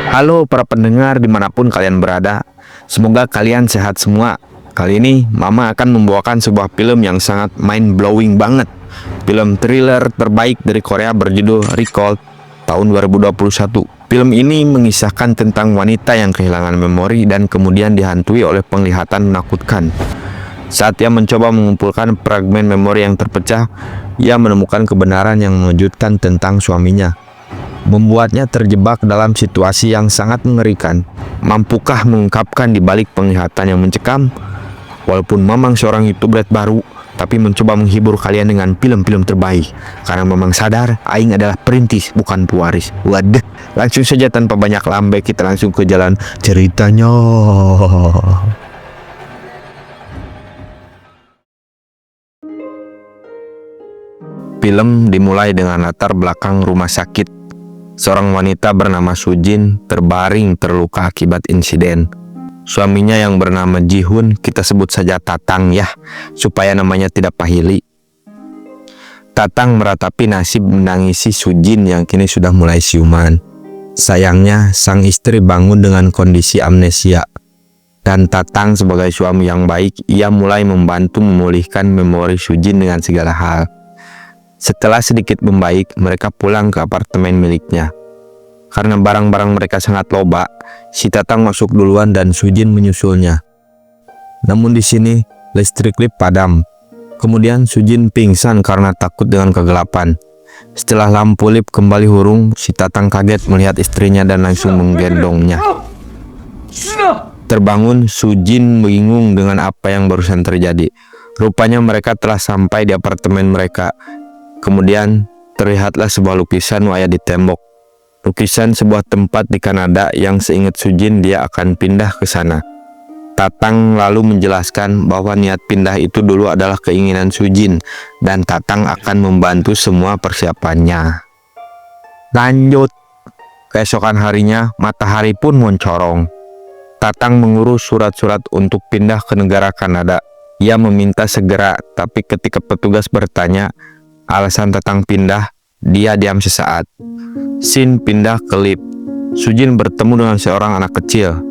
Halo para pendengar dimanapun kalian berada, semoga kalian sehat semua. Kali ini Mama akan membawakan sebuah film yang sangat mind blowing banget. Film thriller terbaik dari Korea berjudul Recall tahun 2021. Film ini mengisahkan tentang wanita yang kehilangan memori dan kemudian dihantui oleh penglihatan menakutkan. Saat ia mencoba mengumpulkan fragmen memori yang terpecah, ia menemukan kebenaran yang mengejutkan tentang suaminya, membuatnya terjebak dalam situasi yang sangat mengerikan. Mampukah mengungkapkan di balik penglihatan yang mencekam? Walaupun Mamang seorang YouTuber baru, tapi mencoba menghibur kalian dengan film-film terbaik. Karena Mamang sadar, Aing adalah perintis, bukan pewaris. Waduh, langsung saja tanpa banyak lambe, kita langsung ke jalan ceritanya. Film dimulai dengan latar belakang rumah sakit. Seorang wanita bernama Sujin terbaring terluka akibat insiden. Suaminya yang bernama Jihun, kita sebut saja Tatang ya, supaya namanya tidak pahili. Tatang meratapi nasib menangisi Sujin yang kini sudah mulai siuman. Sayangnya, sang istri bangun dengan kondisi amnesia. Dan Tatang sebagai suami yang baik, ia mulai membantu memulihkan memori Sujin dengan segala hal. Setelah sedikit membaik, mereka pulang ke apartemen miliknya. Karena barang-barang mereka sangat loba, si Tatang masuk duluan dan Sujin menyusulnya. Namun di sini, listrik padam. Kemudian Sujin pingsan karena takut dengan kegelapan. Setelah lampu lip kembali hurung, si Tatang kaget melihat istrinya dan langsung menggendongnya. Terbangun, Sujin bingung dengan apa yang barusan terjadi. Rupanya mereka telah sampai di apartemen mereka. Kemudian terlihatlah sebuah lukisan wayang di tembok. Lukisan sebuah tempat di Kanada yang seingat Sujin dia akan pindah ke sana. Tatang lalu menjelaskan bahwa niat pindah itu dulu adalah keinginan Sujin dan Tatang akan membantu semua persiapannya. Lanjut, keesokan harinya matahari pun mencorong. Tatang mengurus surat-surat untuk pindah ke negara Kanada. Ia meminta segera, tapi ketika petugas bertanya alasan Tatang pindah, dia diam sesaat. Scene pindah ke lift. Sujin bertemu dengan seorang anak kecil.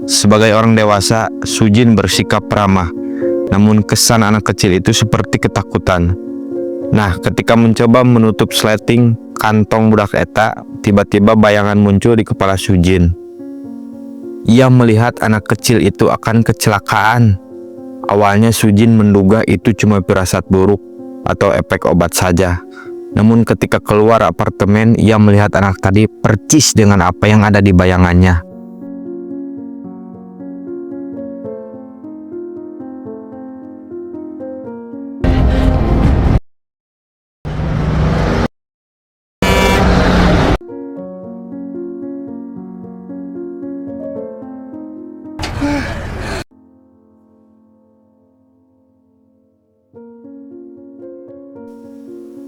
Sebagai orang dewasa, Sujin bersikap ramah. Namun kesan anak kecil itu seperti ketakutan. Nah, ketika mencoba menutup sleting kantong budak eta, tiba-tiba bayangan muncul di kepala Sujin. Ia melihat anak kecil itu akan kecelakaan. Awalnya Sujin menduga itu cuma firasat buruk atau efek obat saja. Namun ketika keluar apartemen, ia melihat anak tadi percis dengan apa yang ada di bayangannya.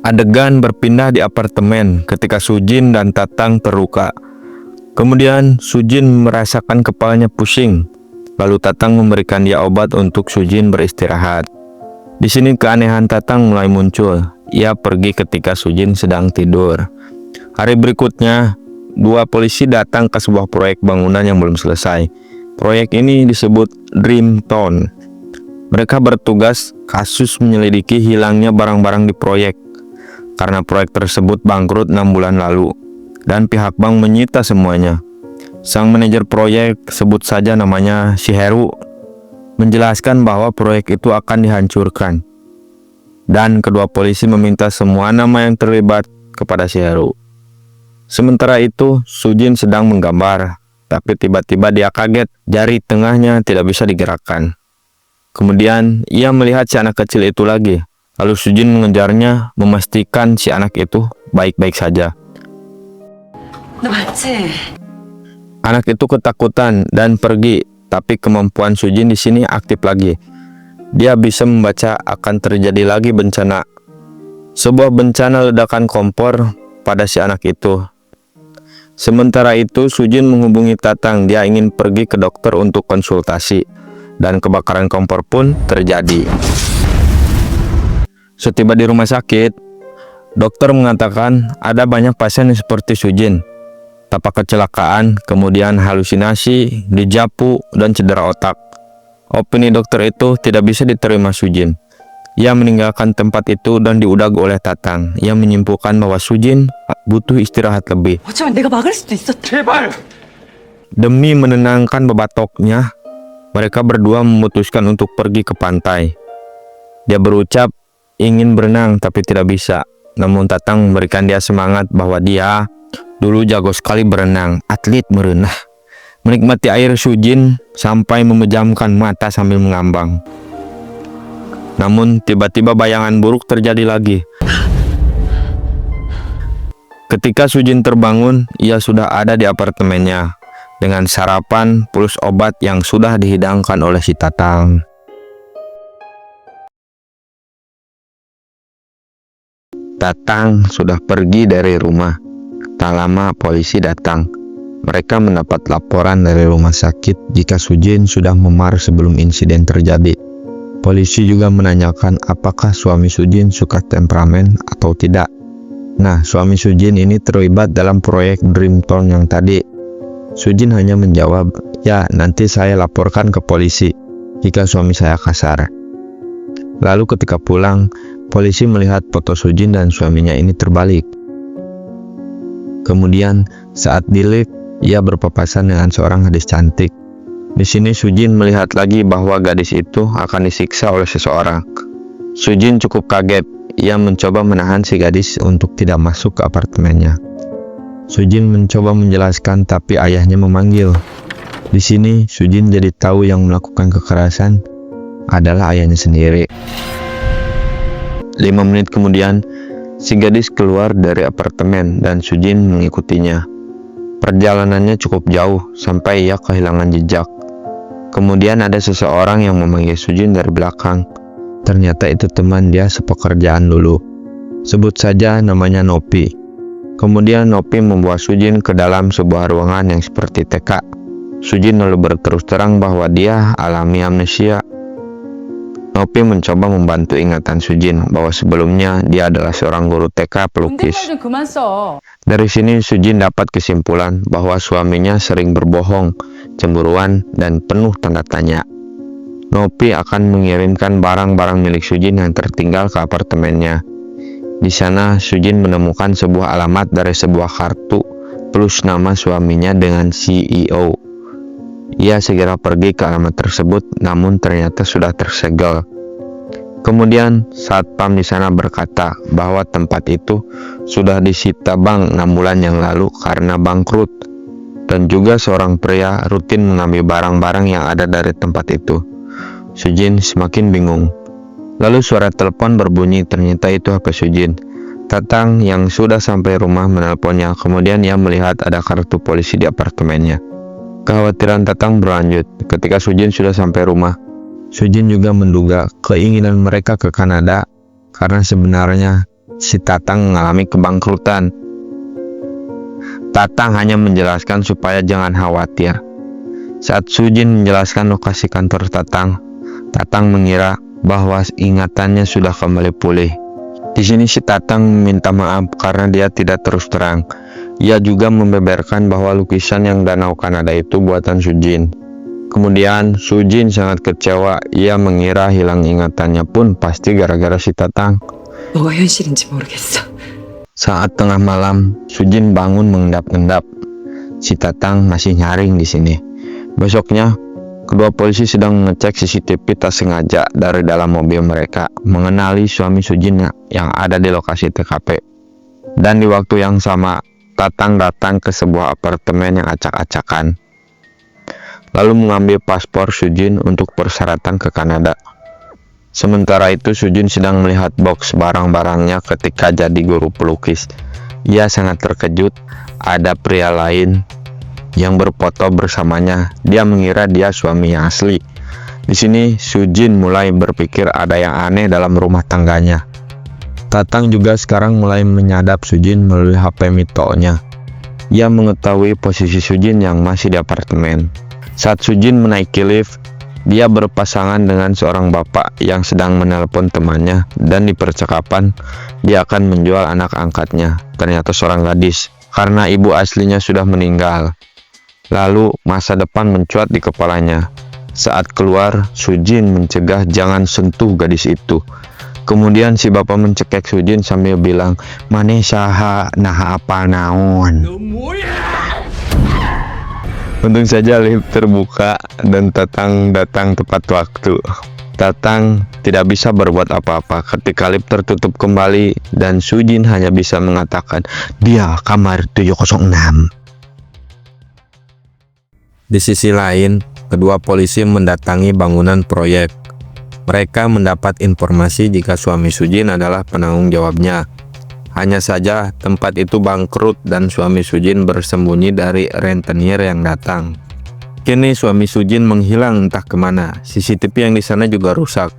Adegan berpindah di apartemen ketika Sujin dan Tatang terluka. Kemudian Sujin merasakan kepalanya pusing. Lalu Tatang memberikan dia obat untuk Sujin beristirahat. Di sini keanehan Tatang mulai muncul. Ia pergi ketika Sujin sedang tidur. Hari berikutnya, dua polisi datang ke sebuah proyek bangunan yang belum selesai. Proyek ini disebut Dream Town. Mereka bertugas kasus menyelidiki hilangnya barang-barang di proyek. Karena proyek tersebut bangkrut 6 bulan lalu dan pihak bank menyita semuanya. Sang manajer proyek, sebut saja namanya Shiheru, menjelaskan bahwa proyek itu akan dihancurkan. Dan kedua polisi meminta semua nama yang terlibat kepada Shiheru. Sementara itu, Sujin sedang menggambar, tapi tiba-tiba dia kaget, jari tengahnya tidak bisa digerakkan. Kemudian ia melihat si anak kecil itu lagi. Lalu Sujin mengejarnya, memastikan si anak itu baik-baik saja. Anak itu ketakutan dan pergi, tapi kemampuan Sujin di sini aktif lagi. Dia bisa membaca akan terjadi lagi bencana. Sebuah bencana ledakan kompor pada si anak itu. Sementara itu, Sujin menghubungi Tatang. Dia ingin pergi ke dokter untuk konsultasi. Dan kebakaran kompor pun terjadi. Setiba di rumah sakit, dokter mengatakan ada banyak pasien yang seperti Sujin. betapa kecelakaan, kemudian halusinasi, dijapu, dan cedera otak. Opini dokter itu tidak bisa diterima Sujin. Ia meninggalkan tempat itu dan diudag oleh Tatang. Ia menyimpulkan bahwa Sujin butuh istirahat lebih. 어쩌면 내가 막을 수도 있었다. 제발! Demi menenangkan bebatoknya, mereka berdua memutuskan untuk pergi ke pantai. Dia berucap ingin berenang tapi tidak bisa. Namun Tatang memberikan dia semangat bahwa dia dulu jago sekali berenang, atlet merenah. Menikmati air, Sujin sampai memejamkan mata sambil mengambang. Namun tiba-tiba bayangan buruk terjadi lagi. Ketika Sujin terbangun, ia sudah ada di apartemennya dengan sarapan plus obat yang sudah dihidangkan oleh si Tatang. Tatang sudah pergi dari rumah. Tak lama polisi datang. Mereka mendapat laporan dari rumah sakit jika Sujin sudah memar sebelum insiden terjadi. Polisi juga menanyakan apakah suami Sujin suka temperamen atau tidak. Nah, suami Sujin ini terlibat dalam proyek Dream Town yang tadi. Sujin hanya menjawab, "Ya, nanti saya laporkan ke polisi jika suami saya kasar." Lalu ketika pulang, polisi melihat foto Sujin dan suaminya ini terbalik. Kemudian, saat di lift, ia berpapasan dengan seorang gadis cantik. Di sini Sujin melihat lagi bahwa gadis itu akan disiksa oleh seseorang. Sujin cukup kaget. Ia mencoba menahan si gadis untuk tidak masuk ke apartemennya. Sujin mencoba menjelaskan tapi ayahnya memanggil. Di sini Sujin jadi tahu yang melakukan kekerasan adalah ayahnya sendiri. 5 menit kemudian, si gadis keluar dari apartemen dan Sujin mengikutinya. Perjalanannya cukup jauh sampai ia kehilangan jejak. Kemudian ada seseorang yang memanggil Sujin dari belakang. Ternyata itu teman dia sepekerjaan dulu. Sebut saja namanya Nopi. Kemudian Nopi membawa Sujin ke dalam sebuah ruangan yang seperti TK. Sujin lalu berterus terang bahwa dia alami amnesia. Nopi mencoba membantu ingatan Sujin bahwa sebelumnya dia adalah seorang guru TK pelukis. 존댓말 좀 그만 써. Dari sini Sujin dapat kesimpulan bahwa suaminya sering berbohong, cemburuan, dan penuh tanda tanya. Nopi akan mengirimkan barang-barang milik Sujin yang tertinggal ke apartemennya. Di sana Sujin menemukan sebuah alamat dari sebuah kartu plus nama suaminya dengan CEO. Ia segera pergi ke alamat tersebut, namun ternyata sudah tersegel. Kemudian satpam di sana berkata bahwa tempat itu sudah disita bank 6 bulan yang lalu karena bangkrut, dan juga seorang pria rutin mengambil barang-barang yang ada dari tempat itu. Sujin semakin bingung. Lalu suara telepon berbunyi, ternyata itu HP Sujin. Tatang yang sudah sampai rumah menelponnya, kemudian ia melihat ada kartu polisi di apartemennya. Kekhawatiran Tatang berlanjut. Ketika Sujin sudah sampai rumah, Sujin juga menduga keinginan mereka ke Kanada karena sebenarnya si Tatang mengalami kebangkrutan. Tatang hanya menjelaskan supaya jangan khawatir. Saat Sujin menjelaskan lokasi kantor Tatang, Tatang mengira bahwa ingatannya sudah kembali pulih. Di sini si Tatang meminta maaf karena dia tidak terus terang. Ia juga membeberkan bahwa lukisan yang danau Kanada itu buatan Sujin. Kemudian Sujin sangat kecewa. Ia mengira hilang ingatannya pun pasti gara-gara si Tatang. 뭐가 현실인지 모르겠어. Saat tengah malam, Sujin bangun mengendap-endap. Si Tatang masih nyaring di sini. Besoknya, kedua polisi sedang mengecek CCTV tak sengaja dari dalam mobil mereka, mengenali suami Sujin yang ada di lokasi TKP. Dan di waktu yang sama, Tatang datang ke sebuah apartemen yang acak-acakan, lalu mengambil paspor Sujin untuk persyaratan ke Kanada. Sementara itu Sujin sedang melihat box barang-barangnya ketika jadi guru pelukis. Ia sangat terkejut ada pria lain yang berfoto bersamanya. Dia mengira dia suami yang asli. Di sini Sujin mulai berpikir ada yang aneh dalam rumah tangganya. Tatang juga sekarang mulai menyadap Sujin melalui HP Mitonya. Ia mengetahui posisi Sujin yang masih di apartemen. Saat Sujin menaiki lift, dia berpasangan dengan seorang bapak yang sedang menelpon temannya, dan di percakapan dia akan menjual anak angkatnya. Ternyata seorang gadis. karena ibu aslinya sudah meninggal. Lalu masa depan mencuat di kepalanya. Saat keluar, Sujin mencegah jangan sentuh gadis itu. Kemudian si bapak mencekik Sujin sambil bilang, "Mane saha nah apa naon." Untung saja lift terbuka dan Tatang datang tepat waktu. Tatang tidak bisa berbuat apa-apa ketika lift tertutup kembali dan Sujin hanya bisa mengatakan, "Dia kamar 706." Di sisi lain, kedua polisi mendatangi bangunan proyek. Mereka mendapat informasi jika suami Sujin adalah penanggung jawabnya. Hanya saja tempat itu bangkrut dan suami Sujin bersembunyi dari rentenir yang datang. Kini suami Sujin menghilang entah kemana. CCTV yang di sana juga rusak.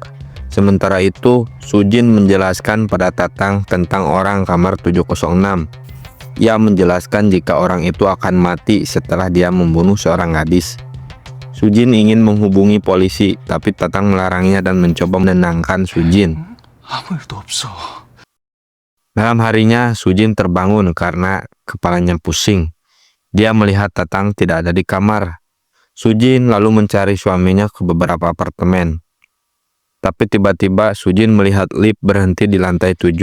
Sementara itu, Sujin menjelaskan pada Tatang tentang orang kamar 706. Ia menjelaskan jika orang itu akan mati setelah dia membunuh seorang gadis. Sujin ingin menghubungi polisi, tapi Tatang melarangnya dan mencoba menenangkan Sujin. 아무 일도 없어. Malam harinya, Sujin terbangun karena kepalanya pusing. Dia melihat Tatang tidak ada di kamar. Sujin lalu mencari suaminya ke beberapa apartemen. Tapi tiba-tiba Sujin melihat lift berhenti di lantai 7.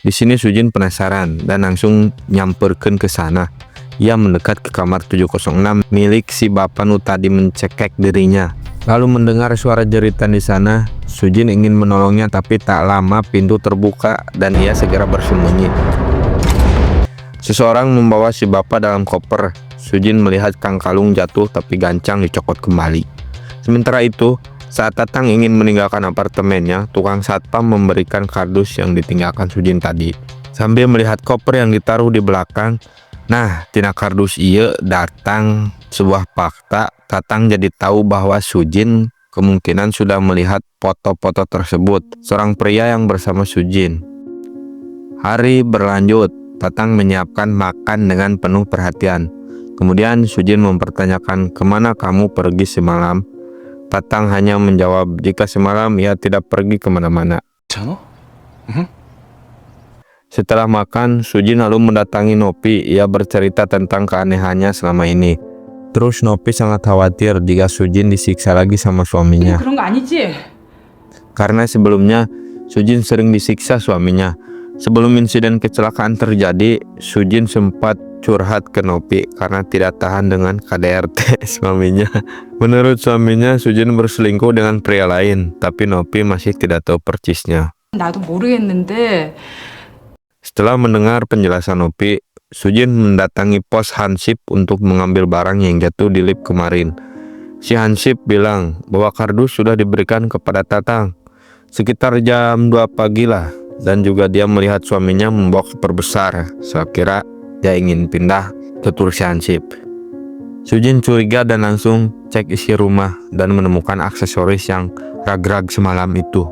Di sini Sujin penasaran dan langsung nyamperkeun ke sana. Ia mendekat ke kamar 706 milik si bapak nu tadi mencekik dirinya. Lalu mendengar suara jeritan di sana. Sujin ingin menolongnya tapi tak lama pintu terbuka dan ia segera bersembunyi. Seseorang membawa si bapak dalam koper. Sujin melihat Kang Kalung jatuh tapi gancang dicopot kembali. Sementara itu, saat Tatang ingin meninggalkan apartemennya, tukang satpam memberikan kardus yang ditinggalkan Sujin tadi. Sambil melihat koper yang ditaruh di belakang, nah, tina kardus ieu datang sebuah fakta. Tatang jadi tahu bahwa Sujin kemungkinan sudah melihat foto-foto tersebut. Seorang pria yang bersama Sujin. Hari berlanjut, Tatang menyiapkan makan dengan penuh perhatian. Kemudian Sujin mempertanyakan, "Kemana kamu pergi semalam?" Tatang hanya menjawab jika semalam ia tidak pergi kemana-mana. 괜찮아? Setelah makan, Sujin lalu mendatangi Nopi. Ia bercerita tentang keanehannya selama ini. Terus Nopi sangat khawatir jika Sujin disiksa lagi sama suaminya. 그런 거 아니지? Karena sebelumnya Sujin sering disiksa suaminya. Sebelum insiden kecelakaan terjadi, Sujin sempat curhat ke Nopi karena tidak tahan dengan KDRT suaminya. Menurut suaminya, Sujin berselingkuh dengan pria lain, tapi Nopi masih tidak tahu persisnya. 나도 모르겠는데 Setelah mendengar penjelasan Nopi, Sujin mendatangi pos Hansip untuk mengambil barang yang jatuh di lift kemarin. Si Hansip bilang bahwa kardus sudah diberikan kepada Tatang sekitar jam 2 pagi lah, dan juga dia melihat suaminya membawa koper besar. Saya kira dia ingin pindah, tutur si Hansip. Sujin curiga dan langsung cek isi rumah dan menemukan aksesoris yang rag-rag semalam itu.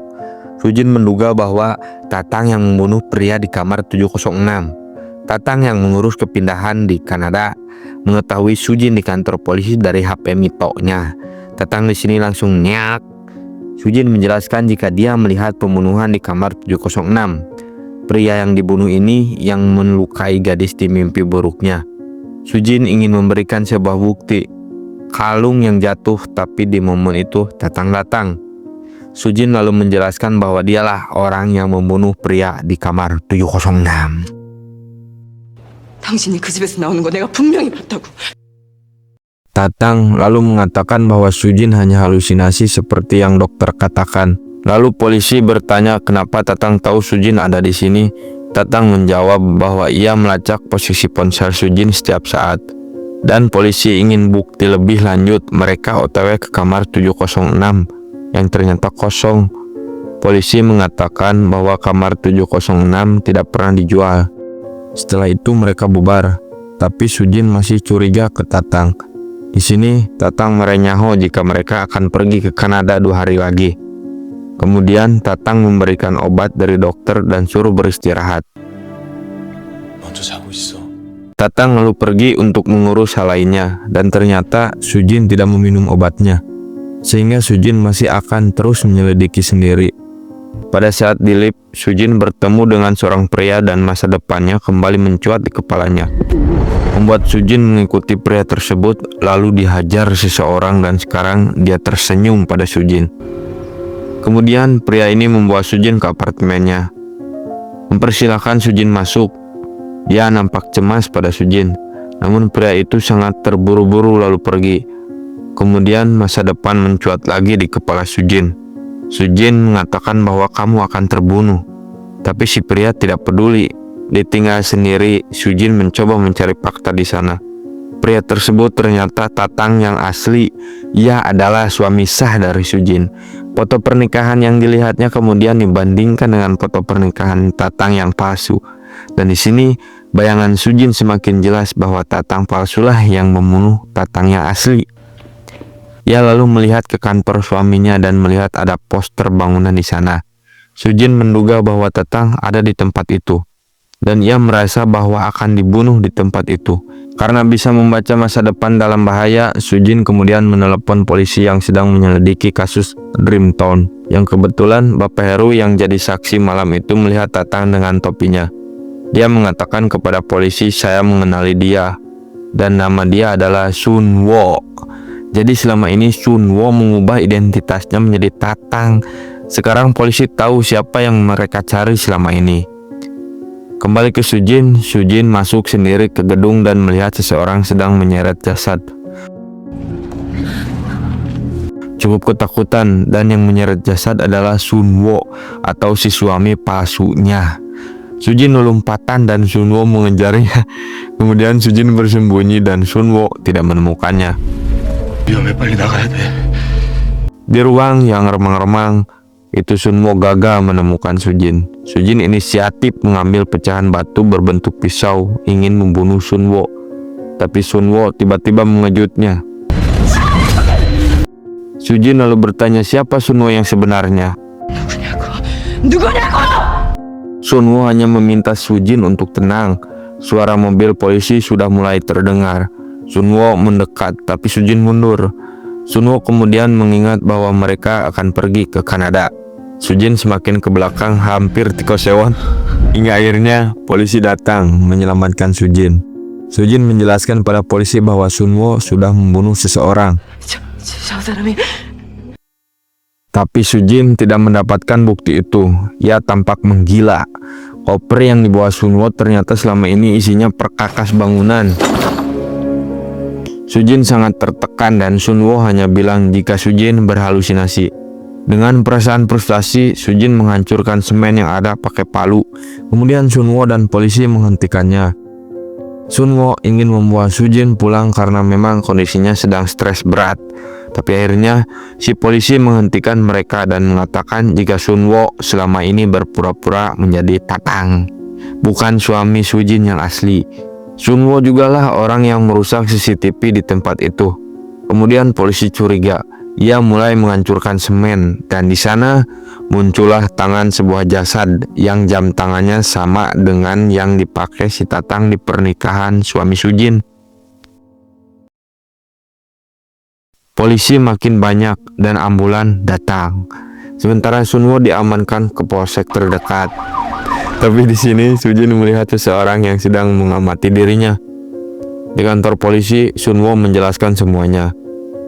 Sujin menduga bahwa Tatang yang membunuh pria di kamar 706. Tatang yang mengurus kepindahan di Kanada mengetahui Sujin di kantor polisi dari HP Mito-nya. Tatang di sini langsung nyak. Sujin menjelaskan jika dia melihat pembunuhan di kamar 706. Pria yang dibunuh ini yang melukai gadis di mimpi buruknya. Sujin ingin memberikan sebuah bukti. Kalung yang jatuh, tapi di momen itu Tatang datang. Sujin lalu menjelaskan bahwa dialah orang yang membunuh pria di kamar 706. 당신이 그 집에서 나오는 거 내가 분명히 봤다고. Tatang lalu mengatakan bahwa Sujin hanya halusinasi seperti yang dokter katakan. Lalu polisi bertanya kenapa Tatang tahu Sujin ada di sini. Tatang menjawab bahwa ia melacak posisi ponsel Sujin setiap saat. Dan polisi ingin bukti lebih lanjut. Mereka OTW ke kamar 706 yang ternyata kosong. Polisi mengatakan bahwa kamar 706 tidak pernah dijual. Setelah itu mereka bubar. Tapi Sujin masih curiga ke Tatang. Di sini, Tatang merenyaho jika mereka akan pergi ke Kanada 2 hari lagi. Kemudian, Tatang memberikan obat dari dokter dan suruh beristirahat. 먼저 자고 있어. Tatang lalu pergi untuk mengurus hal lainnya, dan ternyata Sujin tidak meminum obatnya. Sehingga Sujin masih akan terus menyelidiki sendiri. Pada saat di lift, Sujin bertemu dengan seorang pria dan masa depannya kembali mencuat di kepalanya. Membuat Sujin mengikuti pria tersebut lalu dihajar seseorang dan sekarang dia tersenyum pada Sujin. Kemudian pria ini membawa Sujin ke apartemennya. Mempersilahkan Sujin masuk. Dia nampak cemas pada Sujin. Namun pria itu sangat terburu-buru lalu pergi. Kemudian masa depan mencuat lagi di kepala Sujin. Sujin mengatakan bahwa kamu akan terbunuh. Tapi si pria tidak peduli. Ditinggal sendiri, Sujin mencoba mencari fakta di sana. Pria tersebut ternyata Tatang yang asli. Ia adalah suami sah dari Sujin. Foto pernikahan yang dilihatnya kemudian dibandingkan dengan foto pernikahan Tatang yang palsu. Dan di sini bayangan Sujin semakin jelas bahwa Tatang palsulah yang membunuh Tatang yang asli. Ia lalu melihat ke kantor suaminya dan melihat ada poster bangunan di sana. Sujin menduga bahwa Tatang ada di tempat itu. Dan ia merasa bahwa akan dibunuh di tempat itu. Karena bisa membaca masa depan dalam bahaya, Sujin kemudian menelepon polisi yang sedang menyelidiki kasus Dreamtown. Yang kebetulan Bapak Heru yang jadi saksi malam itu melihat Tatang dengan topinya. Dia mengatakan kepada polisi, saya mengenali dia. Dan nama dia adalah Sunwo. Jadi selama ini Sunwo mengubah identitasnya menjadi Tatang. Sekarang polisi tahu siapa yang mereka cari selama ini. Kembali ke Sujin, Sujin masuk sendiri ke gedung dan melihat seseorang sedang menyeret jasad. Cukup ketakutan, dan yang menyeret jasad adalah Sunwo atau si suami palsunya. Sujin lompatan dan Sunwo mengejarnya. Kemudian Sujin bersembunyi dan Sunwo tidak menemukannya. 위험해, 빨리 나가야 돼. Di ruang yang remang-remang, itu Sunwo gagal menemukan Sujin. Sujin inisiatif mengambil pecahan batu berbentuk pisau ingin membunuh Sunwo. Tapi Sunwo tiba-tiba mengejutnya. Sujin lalu bertanya siapa Sunwo yang sebenarnya. 누구냐고! Sunwo hanya meminta Sujin untuk tenang. Suara mobil polisi sudah mulai terdengar. Sunwo mendekat tapi Sujin mundur. Sunwo kemudian mengingat bahwa mereka akan pergi ke Kanada. Sujin semakin ke belakang hampir tikosewon. Hingga akhirnya polisi datang menyelamatkan Sujin. Sujin menjelaskan pada polisi bahwa Sunwo sudah membunuh seseorang. 저 사람이 Tapi Sujin tidak mendapatkan bukti itu. Ia tampak menggila. Koper yang dibawa Sunwo ternyata selama ini isinya perkakas bangunan. Sujin sangat tertekan dan Sunwo hanya bilang jika Sujin berhalusinasi. Dengan perasaan frustasi, Sujin menghancurkan semen yang ada pakai palu. Kemudian Sunwo dan polisi menghentikannya. Sunwo ingin membawa Sujin pulang karena memang kondisinya sedang stres berat. Tapi akhirnya si polisi menghentikan mereka dan mengatakan jika Sunwo selama ini berpura-pura menjadi Tatang, bukan suami Sujin yang asli. Sunwo jugalah orang yang merusak CCTV di tempat itu. Kemudian polisi curiga. Ia mulai menghancurkan semen dan di sana muncullah tangan sebuah jasad yang jam tangannya sama dengan yang dipakai si Tatang di pernikahan suami Sujin. Polisi makin banyak dan ambulan datang. Sementara Sunwo diamankan ke polsek terdekat. Tapi di sini Sujin melihat seseorang yang sedang mengamati dirinya. Di kantor polisi, Sunwo menjelaskan semuanya.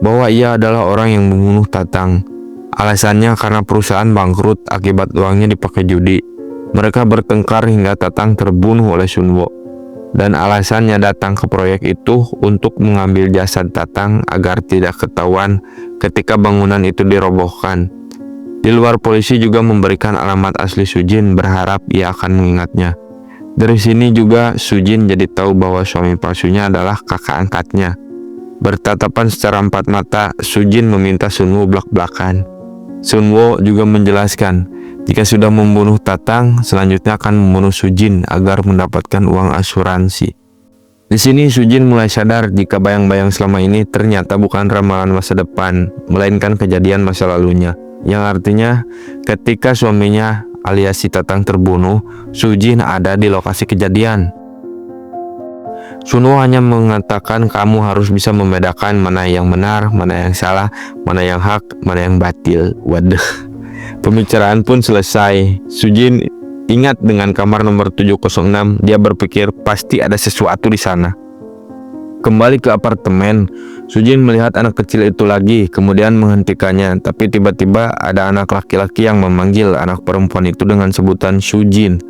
Bahwa ia adalah orang yang membunuh Tatang. Alasannya karena perusahaan bangkrut akibat uangnya dipakai judi. Mereka bertengkar hingga Tatang terbunuh oleh Sunwo. Dan alasannya datang ke proyek itu untuk mengambil jasad Tatang agar tidak ketahuan ketika bangunan itu dirobohkan. Di luar polisi juga memberikan alamat asli Sujin berharap ia akan mengingatnya. Dari sini juga Sujin jadi tahu bahwa suami palsunya adalah kakak angkatnya. Bertatapan secara empat mata, Sujin meminta Sunwo belak-belakan. Sunwo juga menjelaskan jika sudah membunuh Tatang, selanjutnya akan membunuh Sujin agar mendapatkan uang asuransi. Di sini Sujin mulai sadar jika bayang-bayang selama ini ternyata bukan ramalan masa depan, melainkan kejadian masa lalunya. Yang artinya ketika suaminya alias si Tatang terbunuh, Sujin ada di lokasi kejadian. Sunwo hanya mengatakan kamu harus bisa membedakan mana yang benar, mana yang salah, mana yang hak, mana yang batil. Waduh. Pembicaraan pun selesai. Sujin ingat dengan kamar nomor 706. Dia berpikir pasti ada sesuatu di sana. Kembali ke apartemen, Sujin melihat anak kecil itu lagi, kemudian menghentikannya. Tapi tiba-tiba ada anak laki-laki yang memanggil anak perempuan itu dengan sebutan Sujin,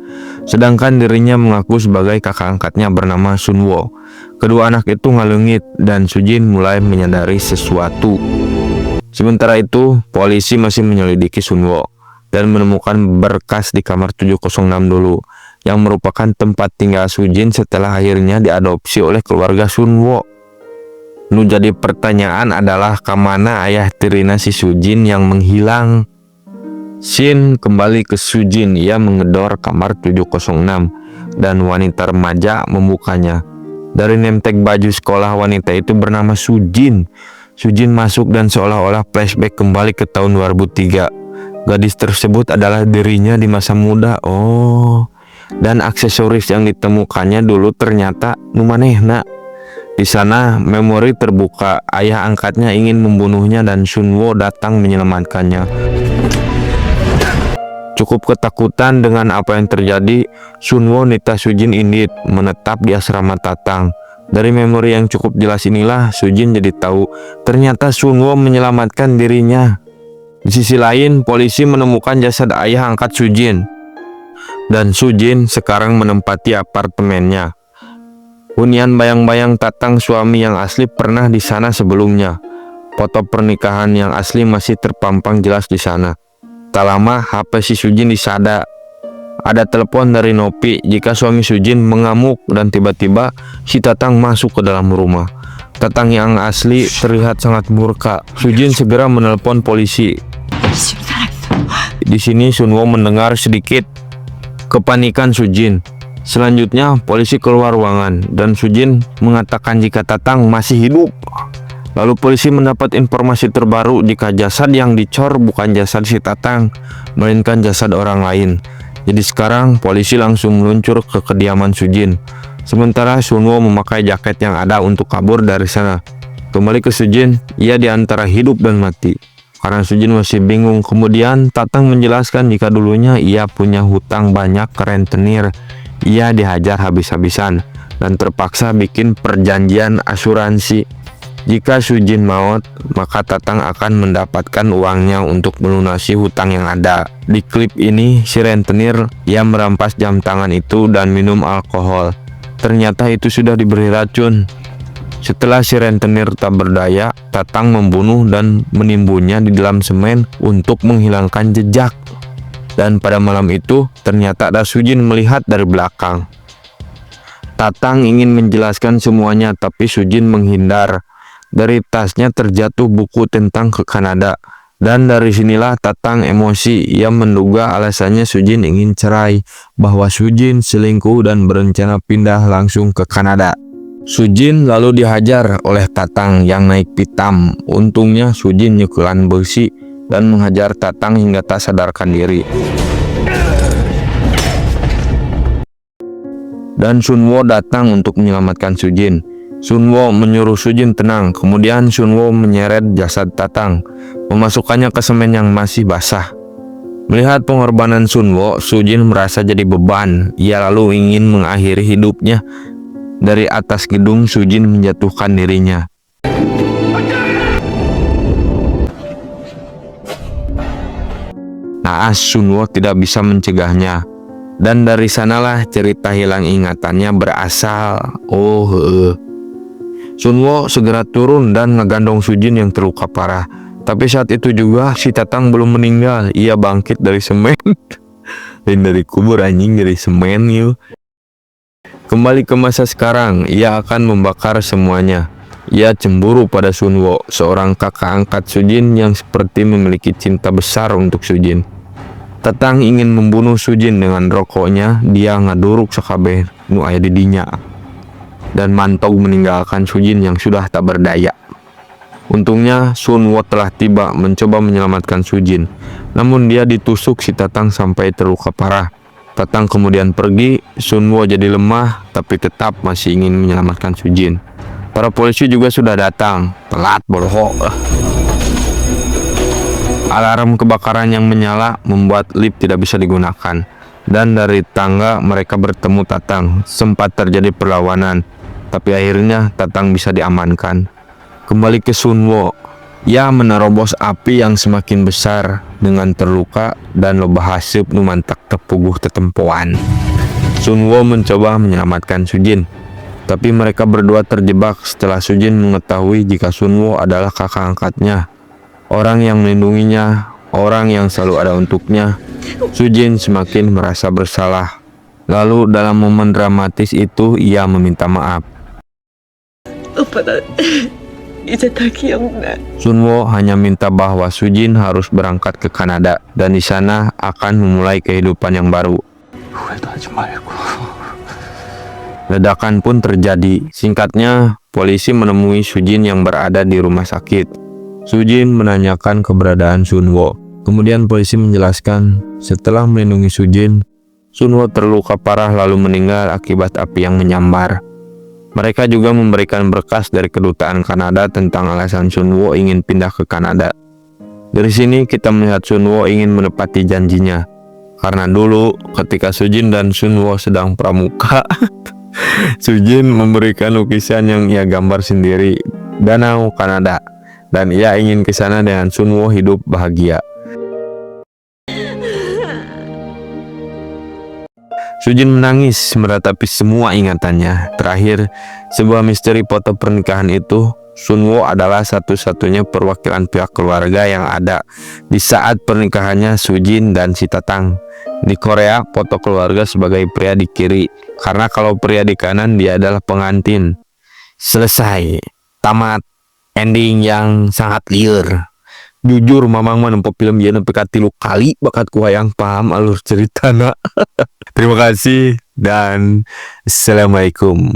sedangkan dirinya mengaku sebagai kakak angkatnya bernama Sunwo. Kedua anak itu ngalungit dan Sujin mulai menyadari sesuatu. Sementara itu, polisi masih menyelidiki Sunwo dan menemukan berkas di kamar 706 dulu, yang merupakan tempat tinggal Sujin setelah akhirnya diadopsi oleh keluarga Sunwo. Nu jadi pertanyaan adalah kemana ayah tirina si Sujin yang menghilang. Shin kembali ke Sujin. Ia menggedor kamar 706 dan wanita remaja membukanya. Dari nemtek baju sekolah, wanita itu bernama Sujin. Sujin masuk dan seolah-olah flashback kembali ke tahun 2003. Gadis tersebut adalah dirinya di masa muda. Dan aksesoris yang ditemukannya dulu ternyata numanehna. Di sana memori terbuka. Ayah angkatnya ingin membunuhnya dan Sunwo datang menyelamatkannya. Cukup ketakutan dengan apa yang terjadi, Sunwo nita Sujin indit menetap di asrama Tatang. Dari memori yang cukup jelas inilah Sujin jadi tahu ternyata Sunwo menyelamatkan dirinya. Di sisi lain, polisi menemukan jasad ayah angkat Sujin. Dan Sujin sekarang menempati apartemennya. Hunian bayang-bayang Tatang suami yang asli pernah di sana sebelumnya. Foto pernikahan yang asli masih terpampang jelas di sana. Tak lama HP si Sujin disada. Ada telepon dari Nopi jika suami Sujin mengamuk dan tiba-tiba si Tatang masuk ke dalam rumah. Tatang yang asli terlihat sangat murka. Sujin segera menelpon polisi. Di sini Sunwo mendengar sedikit kepanikan Sujin. Selanjutnya polisi keluar ruangan dan Sujin mengatakan jika Tatang masih hidup. Lalu polisi mendapat informasi terbaru jika jasad yang dicor bukan jasad si Tatang, melainkan jasad orang lain. Jadi sekarang polisi langsung meluncur ke kediaman Sujin. Sementara Sunwo memakai jaket yang ada untuk kabur dari sana. Kembali ke Sujin, ia diantara hidup dan mati. Karena Sujin masih bingung, kemudian Tatang menjelaskan jika dulunya ia punya hutang banyak ke rentenir. Ia dihajar habis-habisan dan terpaksa bikin perjanjian asuransi. Jika Sujin maut, maka Tatang akan mendapatkan uangnya untuk melunasi hutang yang ada. Di klip ini, si rentenir ia merampas jam tangan itu dan minum alkohol. Ternyata itu sudah diberi racun. Setelah si rentenir tak berdaya, Tatang membunuh dan menimbunnya di dalam semen untuk menghilangkan jejak. Dan pada malam itu, ternyata ada Sujin melihat dari belakang. Tatang ingin menjelaskan semuanya, tapi Sujin menghindar. Dari tasnya terjatuh buku tentang ke Kanada. Dan dari sinilah Tatang emosi. Ia menduga alasannya Sujin ingin cerai, bahwa Sujin selingkuh dan berencana pindah langsung ke Kanada. Sujin lalu dihajar oleh Tatang yang naik pitam. Untungnya Sujin nyukulan besi dan menghajar Tatang hingga tak sadarkan diri. Dan Sunwo datang untuk menyelamatkan Sujin. Sunwo menyuruh Sujin tenang, kemudian Sunwo menyeret jasad Tatang, memasukkannya ke semen yang masih basah. Melihat pengorbanan Sunwo, Sujin merasa jadi beban. Ia lalu ingin mengakhiri hidupnya. Dari atas gedung, Sujin menjatuhkan dirinya. Naas Sunwo tidak bisa mencegahnya. Dan dari sanalah cerita hilang ingatannya berasal. Sunwo segera turun dan ngegandong Sujin yang terluka parah. Tapi saat itu juga si Tatang belum meninggal. Ia bangkit dari semen. Dan dari kubur anjing, dari semen yuk. Kembali ke masa sekarang, ia akan membakar semuanya. Ia cemburu pada Sunwo, seorang kakak angkat Sujin yang seperti memiliki cinta besar untuk Sujin. Tatang ingin membunuh Sujin dengan rokoknya. Dia ngaduruk sakabeh nu aya di dinya dan mantog meninggalkan Sujin yang sudah tak berdaya. Untungnya Sunwo telah tiba mencoba menyelamatkan Sujin, namun dia ditusuk si Tatang sampai terluka parah. Tatang kemudian pergi. Sunwo jadi lemah tapi tetap masih ingin menyelamatkan Sujin. Para polisi juga sudah datang, telat boloho. Alarm kebakaran yang menyala membuat lift tidak bisa digunakan. Dan dari tangga mereka bertemu Tatang. Sempat terjadi perlawanan, tapi akhirnya Tatang bisa diamankan. Kembali ke Sunwo. Ia menerobos api yang semakin besar dengan terluka dan loba haseup nu mantak tepuguh tetempoan. Sunwo mencoba menyelamatkan Sujin, tapi mereka berdua terjebak setelah Sujin mengetahui jika Sunwo adalah kakak angkatnya, orang yang melindunginya, orang yang selalu ada untuknya. Sujin semakin merasa bersalah. Lalu dalam momen dramatis itu ia meminta maaf. 오빠 나 이제 다 기억나. Sunwo hanya minta bahwa Sujin harus berangkat ke Kanada dan di sana akan memulai kehidupan yang baru. 후회도 하지 말고. Ledakan pun terjadi. Singkatnya, polisi menemui Sujin yang berada di rumah sakit. Sujin menanyakan keberadaan Sunwo. Kemudian polisi menjelaskan, setelah melindungi Sujin, Sunwo terluka parah lalu meninggal akibat api yang menyambar. Mereka juga memberikan berkas dari kedutaan Kanada tentang alasan Sunwo ingin pindah ke Kanada. Dari sini kita melihat Sunwo ingin menepati janjinya. Karena dulu ketika Sujin dan Sunwo sedang pramuka, Sujin memberikan lukisan yang ia gambar sendiri, Danau Kanada, dan ia ingin ke sana dengan Sunwo hidup bahagia. Sujin menangis meratapi semua ingatannya. Terakhir, sebuah misteri foto pernikahan itu. Sunwo adalah satu-satunya perwakilan pihak keluarga yang ada di saat pernikahannya Sujin dan si Tatang. Di Korea, foto keluarga sebagai pria di kiri, karena kalau pria di kanan dia adalah pengantin. Selesai, tamat, ending yang sangat liar. Jujur mamang menempuh film dia nepi ka 3 kali bakat ku hayang paham alur ceritana. Terima kasih dan assalamualaikum.